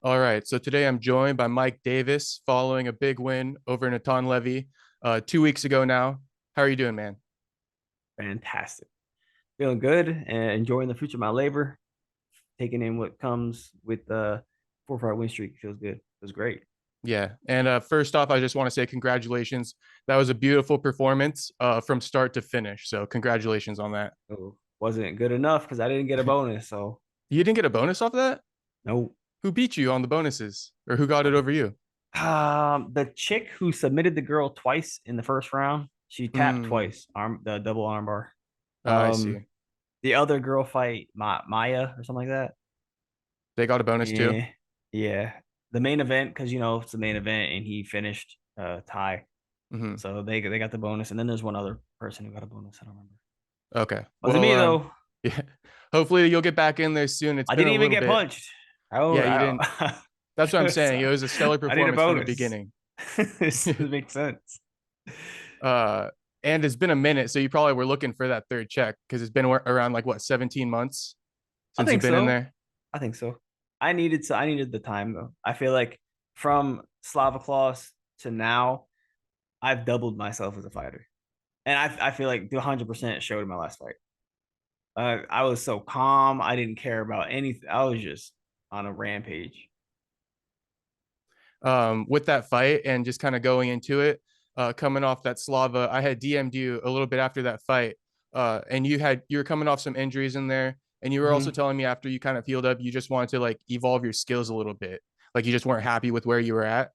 All right. So today I'm joined by Mike Davis following a big win over Natan Levy 2 weeks ago now. How are you doing, man? Fantastic. Feeling good and enjoying the fruits of my labor. Taking in what comes with the 4 fight win streak. Feels good. It was great. Yeah. And first off, I just want to say congratulations. That was a beautiful performance from start to finish. So congratulations on that. So wasn't good enough because I didn't get a bonus. So You didn't get a bonus off that? no. Who beat you on the bonuses or who got it over you? The chick who submitted the girl twice in the first round, she tapped Hmm. twice. The double armbar. I Um, see. the other girl fight Maya or something like that. They got a bonus too. Yeah, yeah. The main event because it's the main event and he finished tie. Hmm. So they got the bonus, and then there's one other person who got a bonus. I don't remember. Okay. Wasn't Well, me though. yeah. Hopefully you'll get back in there soon. It's I been didn't a even little get bit. punched. Oh, Yeah, you didn't. That's what I'm saying. It so was a stellar I need a performance from the bonus. beginning. This makes sense. uh, and it's been a minute, so you probably were looking for that third check because it's been around like what 17 months I since you've think been in so. there. I think so. I needed the time though. I feel like from Slava Claus to now, I've doubled myself as a fighter, and I feel like the 100% showed in my last fight. I was so calm. I didn't care about anything. I was just on a rampage. With that fight and just kind of going into it, coming off that Slava, I had DM'd you a little bit after that fight, and you were coming off some injuries in there, and you were also Mhm. telling me after you kind of healed up, you just wanted to like evolve your skills a little bit, like you just weren't happy with where you were at,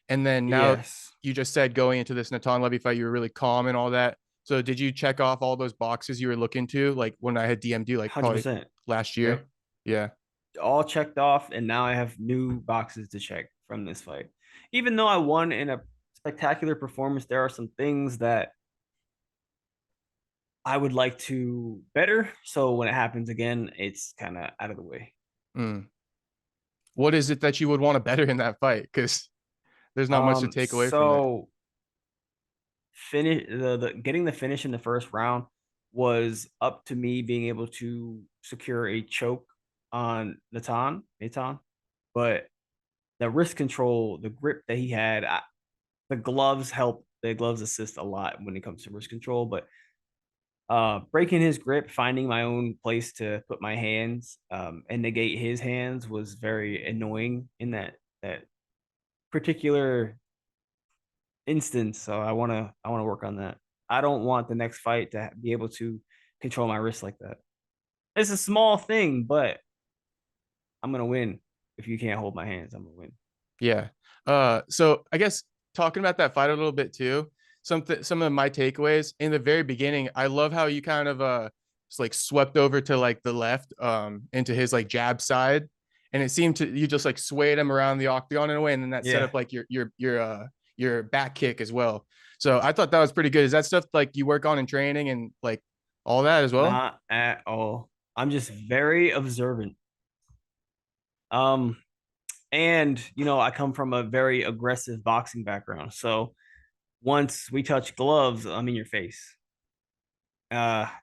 and then now Yes. you just said going into this Natan Levy fight, you were really calm and all that. So did you check off all those boxes you were looking to, like when I had DM'd you, like probably 100%. last year? Yep. Yeah. All checked off, and now I have new boxes to check from this fight. Even though I won in a spectacular performance, there are some things that I would like to better. So when it happens again, it's kind of out of the way. Mm. What is it that you would want to better in that fight? Because there's not much to take away from it. So finish the getting the finish in the first round was up to me being able to secure a choke on Natan, but the wrist control, the grip that he had, the gloves help. The gloves assist a lot when it comes to wrist control, but breaking his grip, finding my own place to put my hands and negate his hands was very annoying in that particular instance. So I want to work on that. I don't want the next fight to be able to control my wrist like that. It's a small thing, but I'm gonna win. If you can't hold my hands, I'm gonna win. Yeah. So I guess talking about that fight a little bit too. Some of my takeaways in the very beginning, I love how you kind of just like swept over to like the left into his like jab side. And it seemed to you just like swayed him around the octagon in a way, and then that set Yeah, up like your back kick as well. So I thought that was pretty good. Is that stuff like you work on in training and like all that as well? not at all. I'm just very observant. Um, and I come from a very aggressive boxing background, so once we touch gloves, I'm in your face.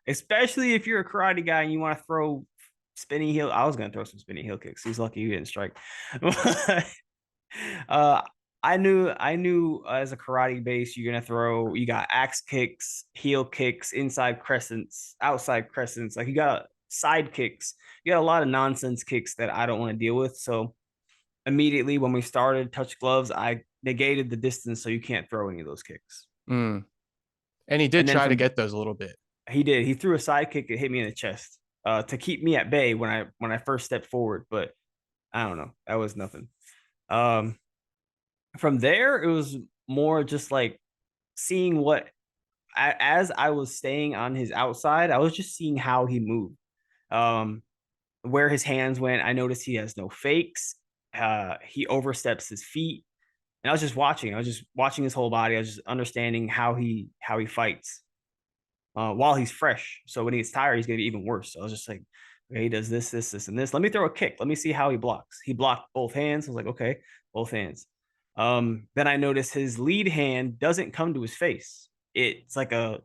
Especially if you're a karate guy and you want to throw spinning heel. I was gonna throw some spinning heel kicks. He's lucky he didn't strike. uh, I knew as a karate base, you're gonna throw. You got axe kicks, heel kicks, inside crescents, outside crescents. Like you got side kicks. You got a lot of nonsense kicks that I don't want to deal with. So immediately when we started touch gloves, I negated the distance so you can't throw any of those kicks. Mm. And he did And then try to from get those a little bit. He did. He threw a side kick that hit me in the chest to keep me at bay when I first stepped forward. But I don't know. That was nothing. Um, from there, it was more just like seeing as I was staying on his outside, I was just seeing how he moved, um, where his hands went. I noticed he has no fakes. He oversteps his feet, and I was just watching. I was just watching his whole body. I was just understanding how he fights while he's fresh. So when he gets tired, he's gonna be even worse. So I was just like, okay, he does this, and this. Let me throw a kick. Let me see how he blocks. He blocked both hands. I was like, okay, both hands. Then I noticed his lead hand doesn't come to his face. It's like a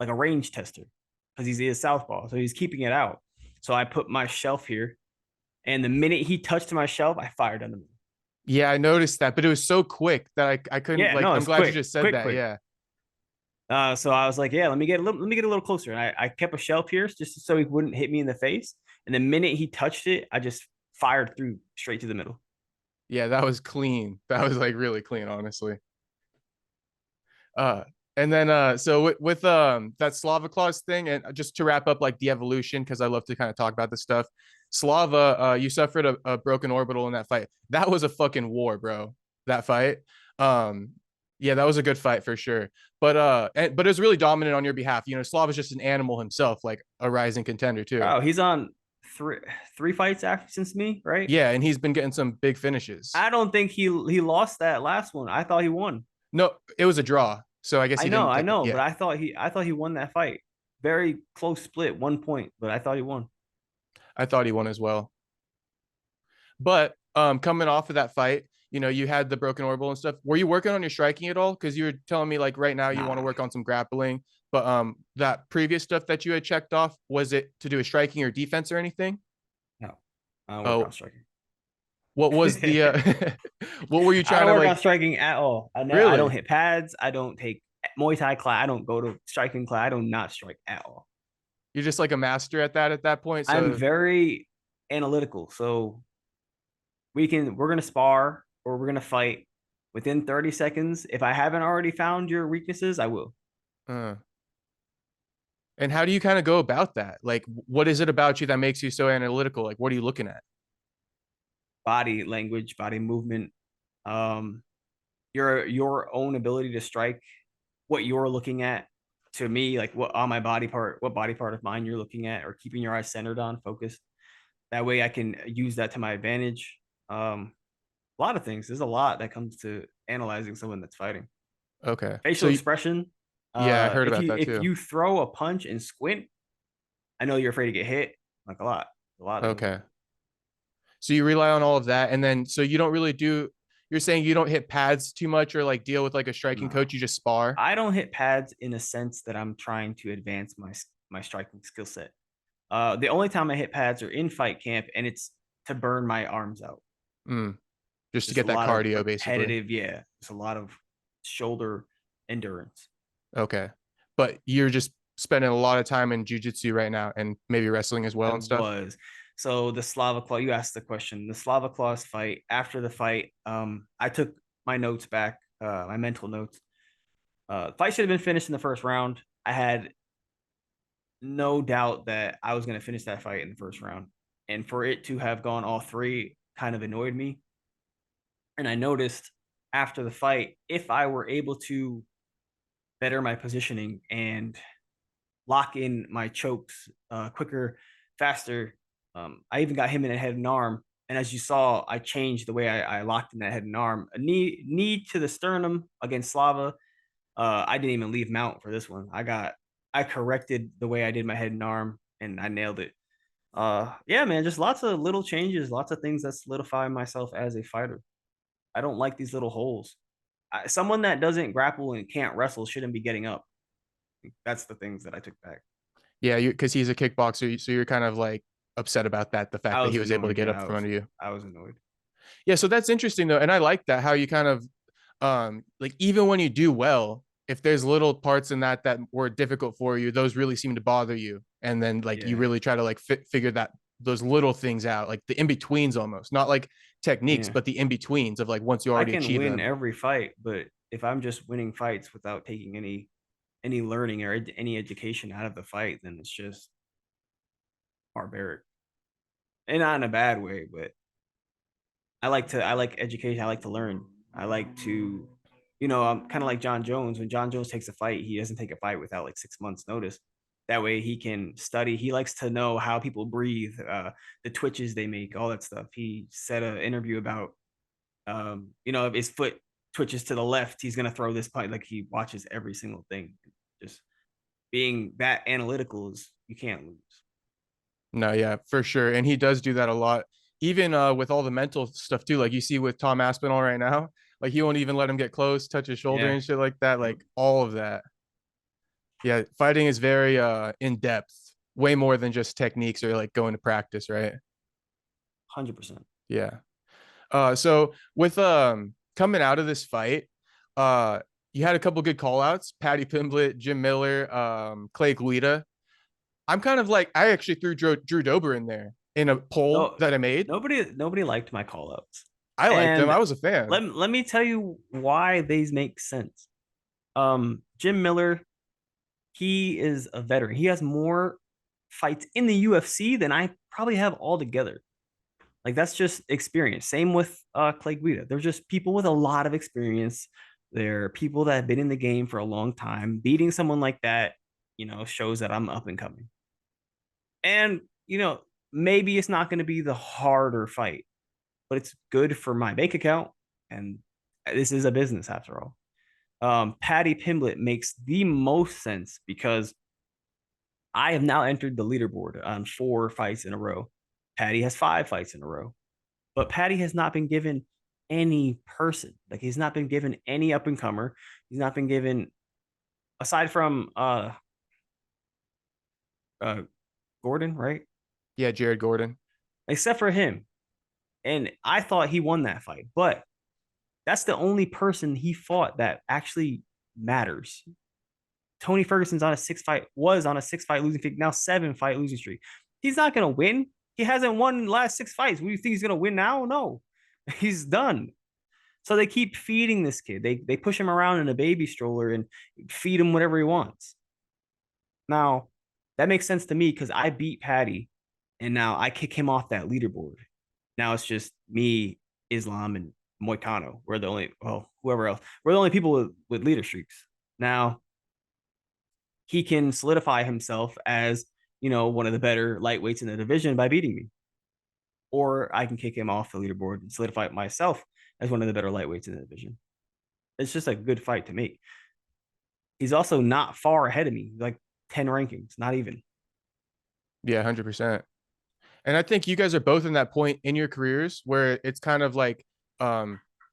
range tester because he's a southpaw, so he's keeping it out. So I put my shelf here, And the minute he touched my shelf, I fired on him. Yeah, I noticed that, but it was so quick that I couldn't Yeah, like. no, I'm it's glad you quick, just said quick, that. quick. Yeah. So I was like, yeah, let me get a little closer. And I kept a shell pierce just so he wouldn't hit me in the face. And the minute he touched it, I just fired through straight to the middle. Yeah, that was clean. That was like really clean, honestly. Uh, and then so with that Slava clause thing, and just to wrap up like the evolution, because I love to kind of talk about this stuff. Slava, you suffered a broken orbital in that fight. That was a fucking war, bro. That fight. Um, yeah, that was a good fight for sure. But it was really dominant on your behalf. You know, Slava's just an animal himself, like a rising contender too. Oh, he's on three three fights after since me, right? Yeah, and he's been getting some big finishes. I don't think he lost that last one. I thought he won. No, it was a draw. So I guess he didn't I take it. know, but Yeah, I thought he won that fight. Very close split, 1 point, but I thought he won. I thought he won as well. But coming off of that fight, you know, you had the broken orbital and stuff. Were you working on your striking at all? Because you were telling me like right now you want to Nah, work on some grappling. But that previous stuff that you had checked off, was it to do with striking or defense or anything? no, I don't work on Oh, striking. what was the what were you I trying don't to work on like striking at all. I don't really? hit pads. I don't take Muay Thai class. I don't go to striking class. I do not strike at all. You're just like a master at that point. I'm So very analytical. So we're gonna spar or we're gonna fight within 30 seconds. If I haven't already found your weaknesses, I will. uh, and how do you kind of go about that? Like what is it about you that makes you so analytical? Like what are you looking at? Body language, body movement, um, your own ability to strike, what you're looking at. To me, like what on my body part, what body part of mine you're looking at, or keeping your eyes centered on, focused. That way, I can use that to my advantage. A lot of things. There's a lot that comes to analyzing someone that's fighting. Okay. Facial So expression. yeah, I heard about that If too. you throw a punch and squint, I know you're afraid to get hit. Like a lot of them. Okay. So you rely on all of that, and then so you don't really do. You're saying you don't hit pads too much, or like deal with like a striking No, coach. You just spar. I don't hit pads in a sense that I'm trying to advance my striking skill set. The only time I hit pads are in fight camp, and it's to burn my arms out. Mm, just to Just get a that lot of cardio, basically. repetitive, yeah. Just a lot of shoulder endurance. Okay, but you're just spending a lot of time in jujitsu right now, and maybe wrestling as well I and stuff. was. So the Slava Claw, you asked the question. The Slava Claws fight, after the fight, I took my notes back, my mental notes. Fight should have been finished in the first round. I had no doubt that I was going to finish that fight in the first round. And for it to have gone all three kind of annoyed me. And I noticed after the fight, if I were able to better my positioning and lock in my chokes quicker, faster. I even got him in a head and arm. And as you saw, I changed the way I locked in that head and arm. A knee to the sternum against Slava. I didn't even leave mount for this one. I corrected the way I did my head and arm, and I nailed it. Yeah, man, just lots of little changes, lots of things that solidify myself as a fighter. I don't like these little holes. Someone that doesn't grapple and can't wrestle shouldn't be getting up. That's the things that I took back. Yeah, you because he's a kickboxer, so you're kind of like upset about that, the fact I that he was was able to annoyed. get Yeah, up from under you. I was annoyed. Yeah, so that's interesting though, and I like that how you kind of like even when you do well, if there's little parts in that were difficult for you, those really seem to bother you, and then like you Yeah, really try to like figure that those little things out, like the in betweens almost, not like techniques, yeah. but the in betweens of like once you I already can achieve win them. every fight, but if I'm just winning fights without taking any learning or any education out of the fight, then it's just barbaric. And not in a bad way, but I like education. I like to learn. I like to, I'm kind of like John Jones. When John Jones takes a fight, he doesn't take a fight without like 6 months notice. That way he can study. He likes to know how people breathe, the twitches they make, all that stuff. He said an interview about, if his foot twitches to the left, he's gonna throw this punch. Like he watches every single thing. Just being that analytical is you can't lose. No, yeah, for sure. And he does do that a lot. Even with all the mental stuff too. Like you see with Tom Aspinall right now. Like he won't even let him get close, touch his shoulder Yeah. and shit like that. Yep. Like all of that. Yeah, fighting is very in depth, way more than just techniques or like going to practice, right? 100%. Yeah. So with coming out of this fight, you had a couple good call outs, Paddy Pimblett, Jim Miller, Clay Guida. I'm kind of like, I actually threw Drew Dober in there in a poll No, that I made. nobody liked my call outs. I liked him. And I was a fan. let me tell you why these make sense. Jim Miller, he is a veteran. He has more fights in the UFC than I probably have altogether. Like that's just experience. Same with Clay Guida. They're just people with a lot of experience. They're people that have been in the game for a long time. Beating someone like that, shows that I'm up and coming. And maybe it's not going to be the harder fight, but it's good for my bank account. And this is a business after all. Paddy Pimblett makes the most sense because I have now entered the leaderboard on 4 fights in a row. Paddy has 5 fights in a row, but Paddy has not been given any person. Like he's not been given any up and comer. He's not been given aside from uh Gordon, right? Yeah, Jared Gordon. Except for him. And I thought he won that fight, but that's the only person he fought that actually matters. Tony Ferguson's on a 6-fight losing streak, now 7-fight losing streak. He's not gonna win. He hasn't won the last 6 fights. What do you think he's gonna win now? No, he's done. So they keep feeding this kid. They push him around in a baby stroller and feed him whatever he wants. Now that makes sense to me because I beat Paddy, and now I kick him off that leaderboard. Now it's just me, Islam, and Moicano. We're the only, well, whoever else. We're the only people with leader streaks. Now he can solidify himself as, one of the better lightweights in the division by beating me. Or I can kick him off the leaderboard and solidify myself as one of the better lightweights in the division. It's just a good fight to make. He's also not far ahead of me, like 10 rankings, not even. Yeah, 100%. And I think you guys are both in that point in your careers where it's kind of like,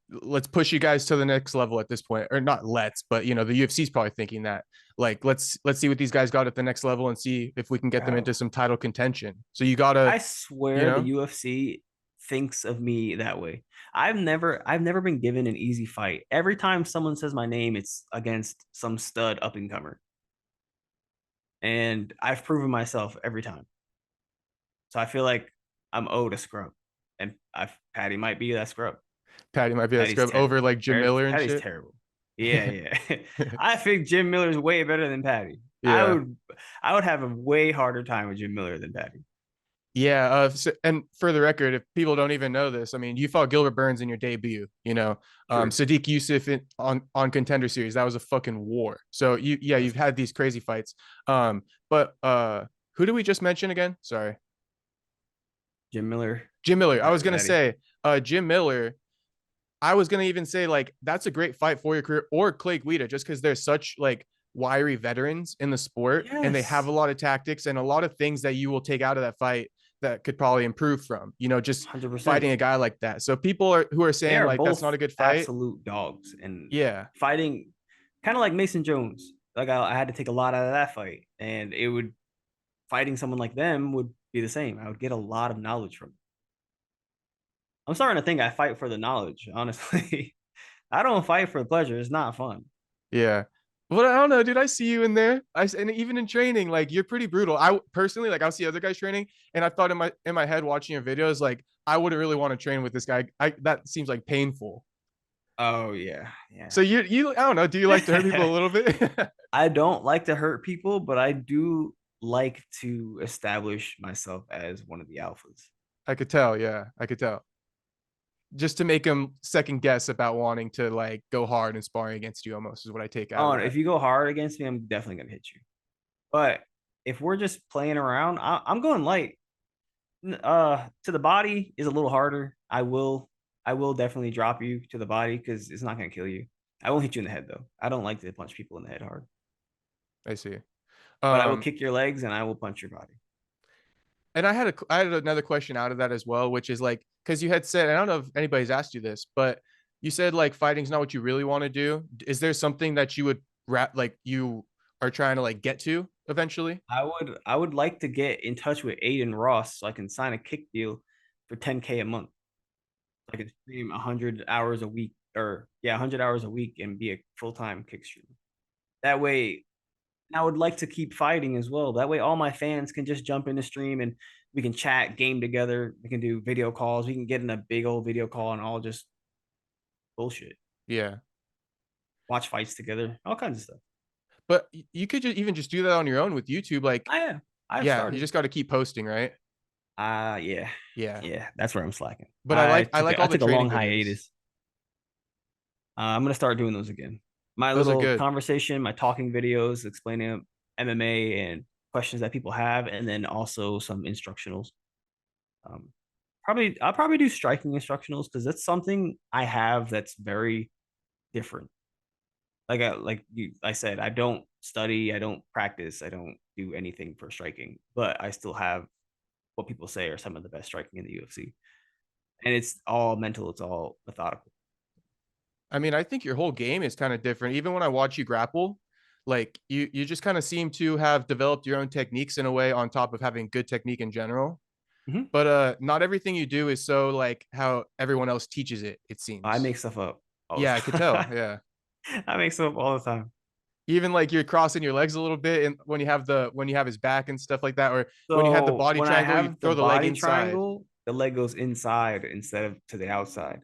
let's push you guys to the next level at this point, or not let's, but the UFC is probably thinking that, like, let's see what these guys got at the next level and see if we can get them into some title contention. So you gotta, I swear the UFC thinks of me that way. I've never been given an easy fight. Every time someone says my name, it's against some stud up and comer. And I've proven myself every time. So I feel like I'm owed a scrub. And Paddy might be that scrub. Paddy might be that scrub over like Jim Miller and Paddy's shit. terrible. Yeah. I think Jim Miller's way better than Paddy. Yeah. I would have a way harder time with Jim Miller than Paddy. Yeah. And for the record, if people don't even know this, I mean, you fought Gilbert Burns in your debut, Sure. Sadiq Yusuf on Contender Series. That was a fucking war. So you've had these crazy fights. But who did we just mention again? Sorry. Jim Miller. I was going to say, Jim Miller, I was going to even say, like, that's a great fight for your career, or Clay Guida, just because they're such, like, wiry veterans in the sport, and they have a lot of tactics and a lot of things that you will take out of that fight that could probably improve from, just 100%. fighting a guy like that. So people who are saying, like, that's not a good fight. Absolute dogs. And yeah, fighting kind of like Mason Jones. Like I had to take a lot out of that fight, and fighting someone like them would be the same. I would get a lot of knowledge from it. I'm starting to think I fight for the knowledge, honestly. I don't fight for the pleasure. It's not fun. Yeah. But I don't know, dude. I see you in there. And even in training, like, you're pretty brutal. I personally, like, I'll see other guys training, and I thought in my head watching your videos, like, I wouldn't really want to train with this guy. That seems like painful. Oh yeah. So you I don't know. Do you like to hurt people a little bit? I don't like to hurt people, but I do like to establish myself as one of the alphas. I could tell. Yeah, I could tell. Just to make him second guess about wanting to, like, go hard and sparring against you, almost, is what I take out. If you go hard against me, I'm definitely gonna hit you. But if we're just playing around, I'm going light. To the body is a little harder. I will definitely drop you to the body because it's not gonna kill you. I won't hit you in the head though. I don't like to punch people in the head hard. I see. But I will kick your legs and I will punch your body. And I had another question out of that as well, which is, like, because you had said, I don't know if anybody's asked you this, but you said, like, fighting's not what you really want to do. Is there something that you would like, you are trying to, like, get to eventually? I would like to get in touch with Aiden Ross so I can sign a kick deal for 10K a month. I could stream 100 hours a week, or yeah, 100 hours a week, and be a full-time kick streamer. That way, I would like to keep fighting as well. That way, all my fans can just jump in the stream and we can chat, game together. We can do video calls. We can get in a big old video call and all just bullshit. Yeah. Watch fights together, all kinds of stuff. But you could just even just do that on your own with YouTube. Like, I am. I've yeah, you started. just got to keep posting, right? Yeah, Yeah. yeah. That's where I'm slacking. But I like I all the took a training long videos. hiatus. I'm gonna start doing those again. My Those are little good. conversation, my talking videos explaining MMA and questions that people have, and then also some instructionals. Um, I'll probably do striking instructionals because that's something I have that's very different. I said, I don't study, I don't practice, I don't do anything for striking, but I still have what people say are some of the best striking in the UFC, and it's all mental, it's all methodical. I mean, I think your whole game is kind of different. Even when I watch you grapple, like you just kind of seem to have developed your own techniques in a way on top of having good technique in general. Mm-hmm. But not everything you do is so like how everyone else teaches it, it I seems. make stuff up all the Yeah, I could tell. time. Yeah. I make stuff up all the time. Even like you're crossing your legs a little bit and when you have his back and stuff like that, or when you have the So body when I triangle, you have the throw the leg body inside. triangle, the leg goes inside instead of to the outside.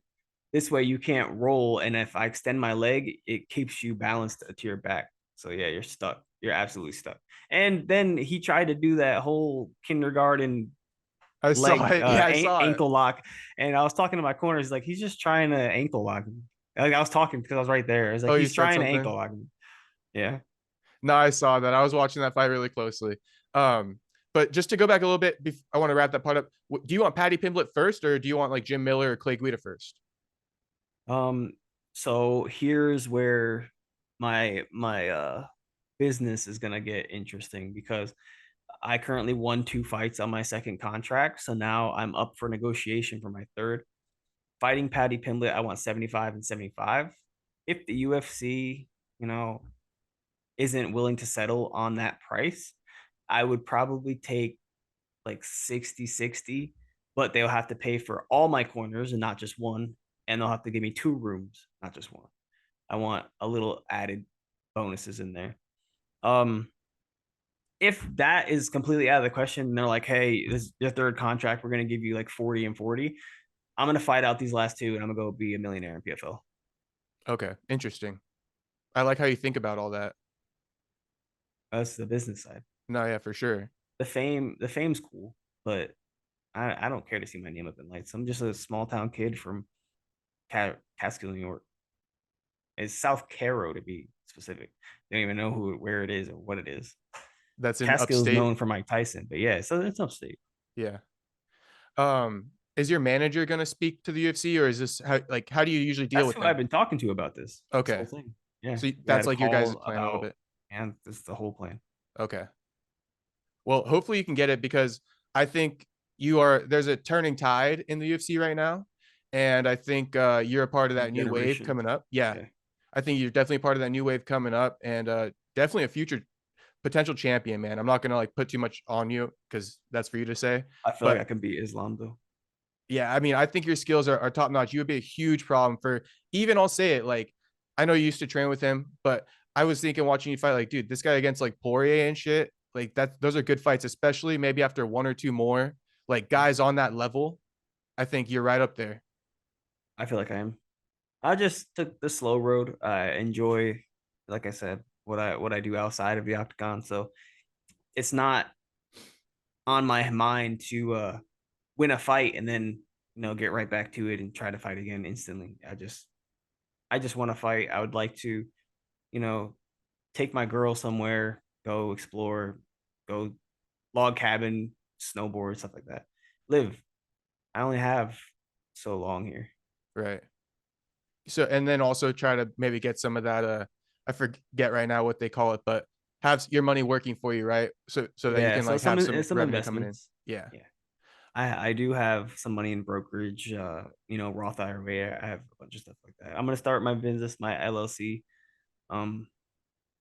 This way you can't roll, and if I extend my leg, it keeps you balanced to your back. So yeah, you're stuck. You're absolutely stuck. And then he tried to do that whole kindergarten I saw leg it. Yeah, I saw it. ankle lock, and I was talking to my corners like he's just trying to ankle lock me. Like I was talking because I was right there. I was like Oh, you he's said trying to something? ankle lock me. Yeah. No, I saw that. I was watching that fight really closely. Um, but just to go back a little bit, I want to wrap that part up. Do you want Paddy Pimblett first, or do you want like Jim Miller or Clay Guida first? Um. So here's where my business is gonna get interesting because I currently won 2 fights on my second contract, so now I'm up for negotiation for my third. Fighting Paddy Pimblett, I want 75 and 75. If the UFC, you know, isn't willing to settle on that price, I would probably take like 60-60, but they'll have to pay for all my corners and not just one. And they'll have to give me 2 rooms, not just one. I want a little added bonuses in there. Um, if that is completely out of the question, and they're like, hey, this is your third contract, we're gonna give you like 40 and 40. I'm gonna fight out these last 2 and I'm gonna go be a millionaire in PFL. Okay, interesting. I like how you think about all that. That's the business side. No, yeah, for sure. The fame's cool, but I don't care to see my name up in lights. I'm just a small town kid from Catskill, New York. It's South Caro to be specific. They don't even know where it is or what it is. That's in Catskill is upstate. known for Mike Tyson, but yeah, so it's upstate. Yeah. Is your manager gonna speak to the UFC, or is this how do you usually deal That's with who I've them? been talking to about this whole Okay, thing. Yeah, so we had that's a like your guys' call plan a little about, bit. and this is the whole plan. Okay. Well, hopefully you can get it because I think there's a turning tide in the UFC right now. And I think you're a part of New that new wave generation. coming up. Yeah. Yeah, I think you're definitely part of that new wave coming up and definitely a future potential champion, man. I'm not gonna like put too much on you because that's for you to say. I feel like But I can beat Islam though. yeah, I mean, I think your skills are top notch. You would be a huge problem for even I'll say it like I know you used to train with him, but I was thinking watching you fight, like, dude, this guy against like Poirier and shit, like those are good fights, especially maybe after one or two more, like guys on that level. I think you're right up there. I feel like I am. I just took the slow road. I enjoy, like I said, what I do outside of the octagon. So it's not on my mind to win a fight and then get right back to it and try to fight again instantly. I just want to fight. I would like to, you know, take my girl somewhere, go explore, go log cabin, snowboard, stuff like that. Live. I only have so long here. Right. So and then also try to maybe get some of that I forget right now what they call it, but have your money working for you, right? So that you Yeah, can so like some have some some revenue coming in. investments. Yeah. Yeah. I do have some money in brokerage, Roth IRA. I have a bunch of stuff like that. I'm gonna start my business, my LLC, and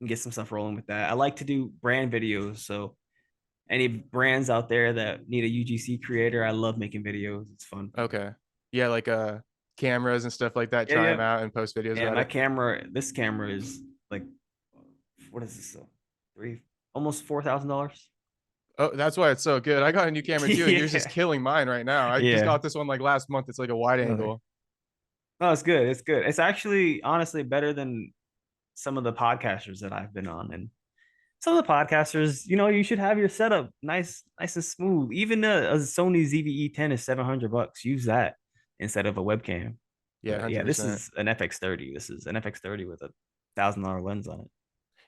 get some stuff rolling with that. I like to do brand videos, so any brands out there that need a UGC creator, I love making videos. It's fun. Okay. Yeah, like cameras and stuff like that. Yeah, Try yeah. them out and post videos Yeah, about my it. camera, this camera is like, what is this? Three, almost $4,000. Oh, that's why it's so good. I got a new camera too, and yours is Yeah, killing mine right now. I just yeah. got this one like last month. It's like a wide Really? angle. No, it's good. It's good. It's actually honestly better than some of the podcasters that I've been on. And some of the podcasters, you should have your setup nice and smooth. Even a Sony ZV-E10 is $700. Use that instead of a webcam. Yeah, But yeah, this 100%. is an FX30. This is an FX30 with $1,000 lens on it.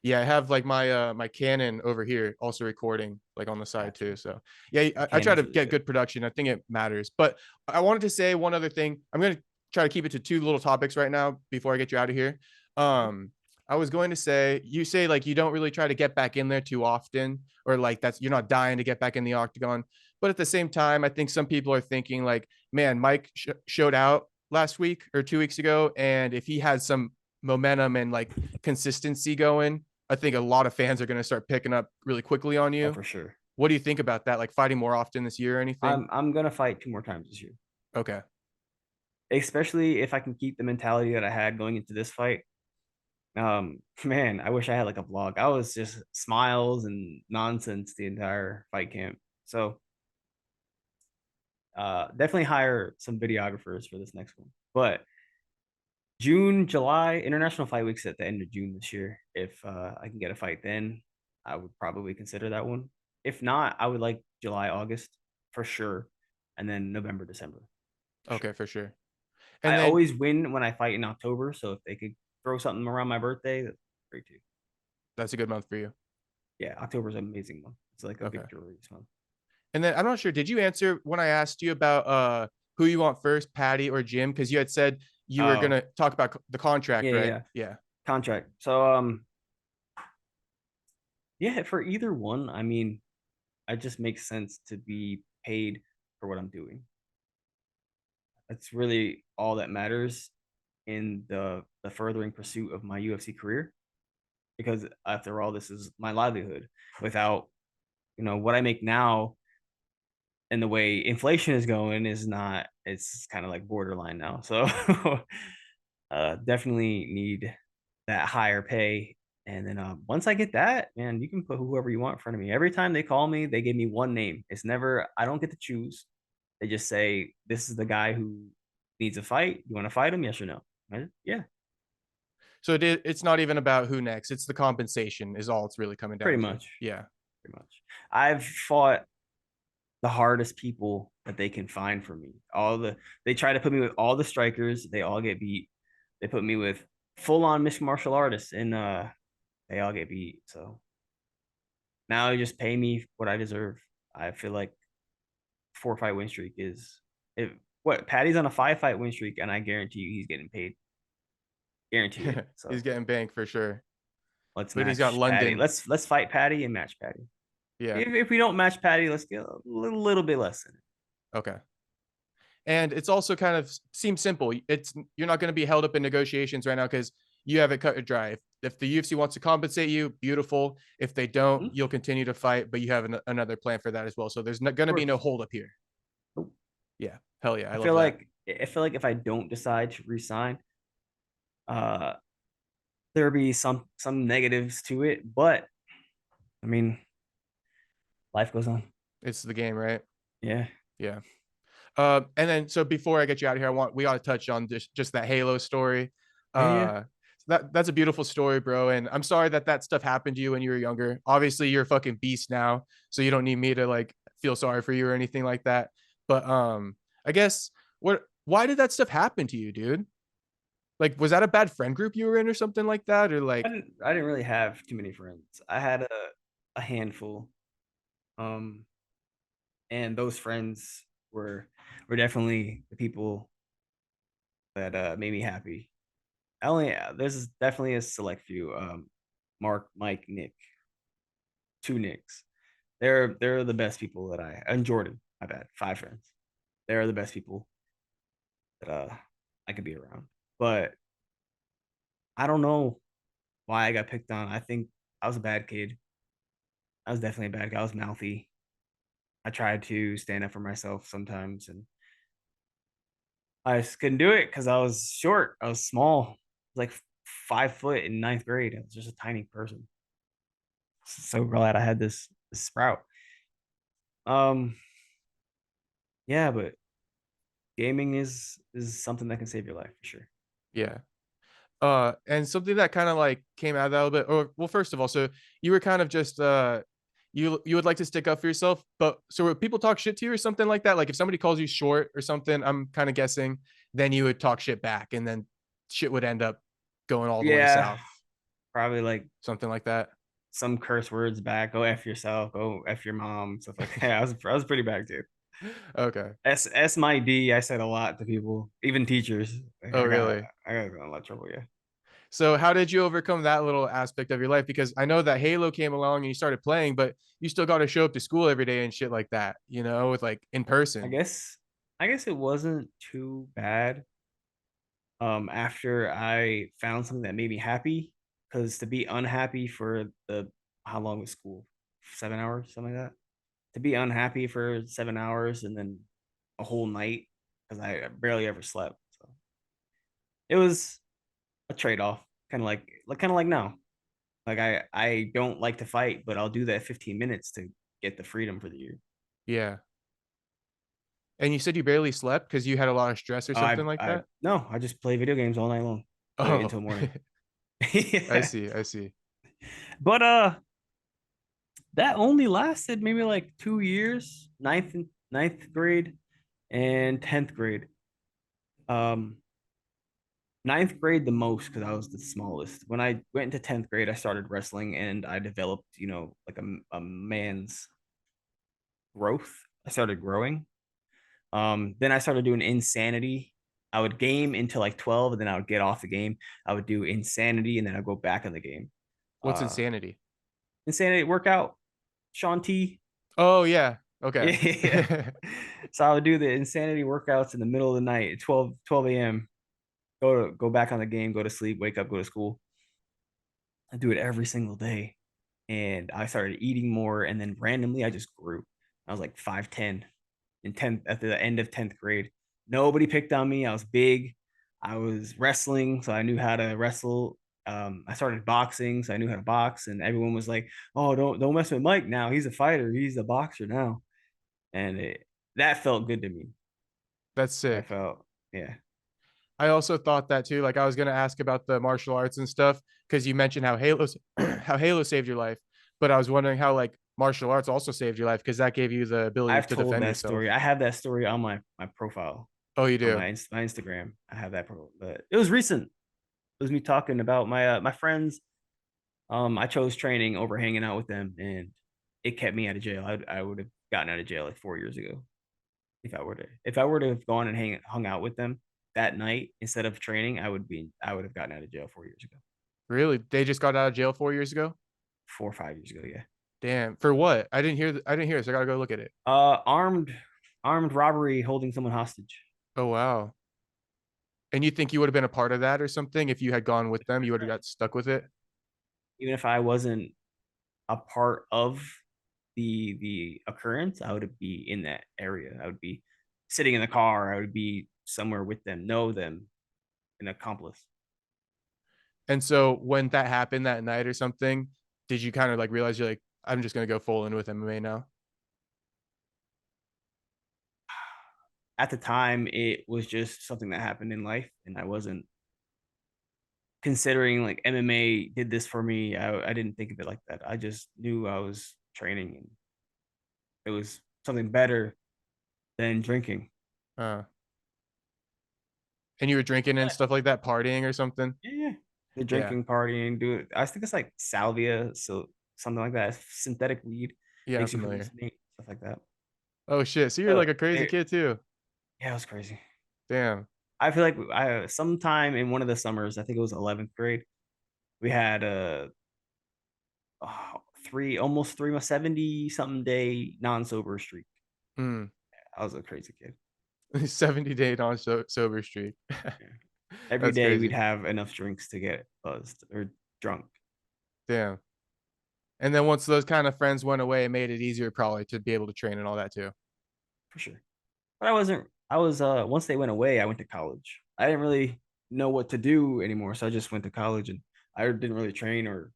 Yeah, I have like my Canon over here also recording like on the side Gotcha. too. So yeah, I try Canon's to really get good. good production. I think it matters. But I wanted to say one other thing. I'm gonna try to keep it to two little topics right now before I get you out of here. I was going to say, you say like you don't really try to get back in there too often, or like that's you're not dying to get back in the octagon. But at the same time, I think some people are thinking like, man, Mike showed out last week or 2 weeks ago, and if he had some momentum and like consistency going, I think a lot of fans are going to start picking up really quickly on Oh, you. for sure. What do you think about that? Like fighting more often this year or anything? I'm gonna fight 2 more times this year, Okay. especially if I can keep the mentality that I had going into this fight. Man, I wish I had like a vlog. I was just smiles and nonsense the entire fight camp. So, definitely hire some videographers for this next one. But June, July, International Fight Week's at the end of June this year. If I can get a fight then, I would probably consider that one. If not, I would like July, August for sure, and then November, December. For sure. Okay, for sure. I And then always win when I fight in October, so if they could throw something around my birthday, that's great too. that's a good month for you. Yeah, October is an amazing month. It's like a Okay. victory month. And then I'm not sure, did you answer when I asked you about who you want first, Paddy or Jim? Because you had said you were Oh, gonna talk about the contract, yeah, right? yeah. Yeah. Contract. So yeah, for either one, I mean, it just makes sense to be paid for what I'm doing. That's really all that matters in the furthering pursuit of my UFC career. Because after all, this is my livelihood. Without, what I make now and the way inflation is going is not, it's kind of like borderline now. So definitely need that higher pay. And then once I get that, man, you can put whoever you want in front of me. Every time they call me, they give me one name. It's never, I don't get to choose. They just say, this is the guy who needs a fight. You want to fight him? Yes or no? Yeah, So it's not even about who next. It's the compensation is all it's really coming pretty down to. much. Yeah. Pretty much. I've fought the hardest people that they can find for me. They try to put me with all the strikers. They all get beat. They put me with full on mixed martial artists, and they all get beat. So now you just pay me what I deserve. I feel like 4 fight win streak is if what Patty's on a 5 fight win streak, and I guarantee you he's getting paid. Guarantee it. He's So getting banked for sure. let's But he's got match Patty. London. Let's fight Patty and match Patty. Yeah. If we don't match Patty, let's get a little bit less than it. Okay. And it's also kind of seems simple. It's you're not going to be held up in negotiations right now because you have it cut and dry. If the UFC wants to compensate you, beautiful. If they don't, Hmm? you'll continue to fight, but you have another plan for that as well. So there's not going Of to be no course. hold up here. Nope. Yeah, hell yeah, I I love feel that. like I feel like if I don't decide to resign, uh, there'll be some negatives to it. But I mean, life goes on. It's the game, right? Yeah. Yeah. And then so before I get you out of here, we got to touch on just that Halo story. Yeah. Yeah. Uh, that's a beautiful story, bro. And I'm sorry that stuff happened to you when you were younger. Obviously, you're a fucking beast now, so you don't need me to like feel sorry for you or anything like that. But I guess why did that stuff happen to you, dude? Like, was that a bad friend group you were in or something like that, or like, I didn't really have too many friends. I had a handful. Um, and those friends were definitely the people that made me happy. I only There's definitely a select few. Mark, Mike, Nick, 2 Nicks. They're the best people that and Jordan. My bad, 5 friends. They're the best people that I could be around. But I don't know why I got picked on. I think I was a bad kid. I was definitely a bad guy. I was mouthy. I tried to stand up for myself sometimes, and I just couldn't do it because I was short. I was small, like 5 foot in ninth grade. I was just a tiny person. So glad I had this sprout. Um, yeah, but gaming is something that can save your life for sure. Yeah. And something that kind of like came out of that a little bit, or well, first of all, so you were kind of just you would like to stick up for yourself, but so would people talk shit to you or something like that? Like if somebody calls you short or something, I'm kind of guessing, then you would talk shit back, and then shit would end up going all the way Yeah, south, probably like something like that. some curse words back. Go f yourself. Go f your mom. Stuff like that. I was pretty bad too. Okay. S my D. I said a lot to people, even teachers. Like, Oh, I got really? I got in a lot of trouble. Yeah. So how did you overcome that little aspect of your life? Because I know that Halo came along and you started playing, but you still got to show up to school every day and shit like that, with like in I person. guess I guess it wasn't too bad. After I found something that made me happy, because to be unhappy for the how long was school? 7 hours, something like that. To be unhappy for 7 hours and then a whole night because I barely ever slept. So it was a trade off, kind of like now. Like I don't like to fight, but I'll do that 15 minutes to get the freedom for the year. Yeah. And you said you barely slept because you had a lot of stress or something like I that? no, I just play video games all night long, play Oh, until morning. I Yeah. see. I see. But that only lasted maybe like 2 years, ninth grade and 10th grade. Um, ninth grade the most because I was the smallest. When I went into 10th grade, I started wrestling and I developed, like a man's growth. I started growing. Then I started doing insanity. I would game until like 12, and then I would get off the game. I would do insanity, and then I'd go back in the game. What's Uh, insanity? insanity workout, Sean T. Oh, yeah. Okay. Yeah. So I would do the insanity workouts in the middle of the night at 12 a.m. Go back on the game, go to sleep, wake up, go to school. I do it every single day. And I started eating more, and then randomly I just grew. I was like 5'10" in 10th at the end of 10th grade. Nobody picked on me. I was big. I was wrestling, so I knew how to wrestle. I started boxing, so I knew how to box, and everyone was like, "Oh, don't mess with Mike now. He's a fighter. He's a boxer now." And that felt good to me. That's I sick. felt, yeah. I also thought that too. Like I was gonna ask about the martial arts and stuff because you mentioned how Halo how Halo saved your life, but I was wondering how like martial arts also saved your life because that gave you the ability I've to told defend that yourself. story. I have that story on my profile Oh, you on do? my Instagram. I have that, but it was recent. It was me talking about my friends. I chose training over hanging out with them, and it kept me out of jail. I would have gotten out of jail like 4 years ago if I were to have gone and hung out with them that night instead of training. I would have gotten out of jail 4 years ago, Really? They just got out of jail 4 years ago? 4 or 5 years ago. Yeah. Damn. For what? I didn't hear this. I gotta go look at it. Armed robbery, holding someone hostage. Oh, wow. And you think you would have been a part of that or something if you had gone with them? You would have got stuck with it? Even if I wasn't a part of the occurrence, I would be in that area. I would be sitting in the car. I would be somewhere with them, know them, an accomplice. And so when that happened that night or something, did you kind of like realize you're like, I'm just gonna go full in with MMA now? At the time, it was just something that happened in life, and I wasn't considering like MMA did this for me. I didn't think of it like that. I just knew I was training, and it was something better than drinking. Uh, and you were drinking and stuff like that, partying or something? Yeah, the Yeah. drinking, partying, do it. I think it's like salvia, so something like that. Synthetic weed Yeah, I'm makes you familiar. hallucinate, stuff like that. Oh shit. So you're So like a crazy kid too. yeah, it was crazy. Damn. I feel like I sometime in one of the summers, I think it was 11th grade, we had a almost 70 something day non sober streak. Mm. I was a crazy kid. 70-day non-sober streak. Yeah. Every That's day we'd crazy. have enough drinks to get buzzed or drunk. Damn. And then once those kind of friends went away, it made it easier probably to be able to train and all that too. for sure. But I was once they went away, I went to college. I didn't really know what to do anymore, so I just went to college and I didn't really train or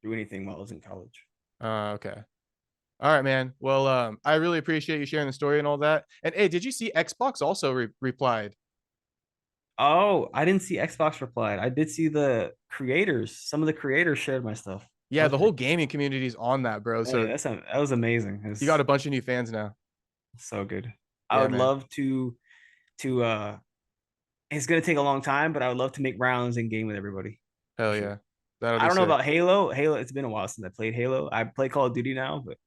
do anything while I was in college. Okay. All right, man. Well, I really appreciate you sharing the story and all that. And hey, did you see Xbox also replied? Oh, I didn't see Xbox replied. I did see the creators. Some of the creators shared my stuff. That Yeah, was the whole pretty cool. gaming community is on that, bro. Hey, So that was amazing. you got It's a bunch of new fans now. so good. I Yeah, would man. love to it's gonna take a long time, but I would love to make rounds in game with everybody for Hell sure. yeah. That'll I be don't know sick. about Halo. Halo, it's been a while since I played Halo. I play Call of Duty now, but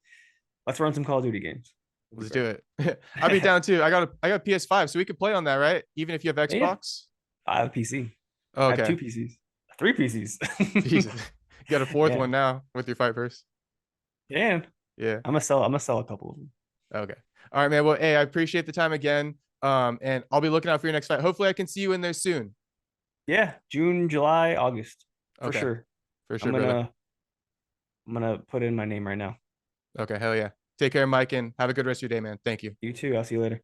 let's run some Call of Duty games. We'll Let's be do it. I'll be back. down too. I got PS5, so we could play on that, right? Even if you have Yeah, Xbox. I have a PC. Oh, I have okay. two PCs, three PCs. Jesus. You got a fourth Yeah, one now with your fight first. yeah. Yeah. I'm gonna sell a couple of them. Okay. All right, man. Well, hey, I appreciate the time again. And I'll be looking out for your next fight. Hopefully I can see you in there soon. Yeah, June, July, August for Okay. sure. For I'm sure, brother. gonna I'm gonna put in my name right now. Okay. Hell yeah. Take care, Mike, and have a good rest of your day, man. Thank you. You too. I'll see you later.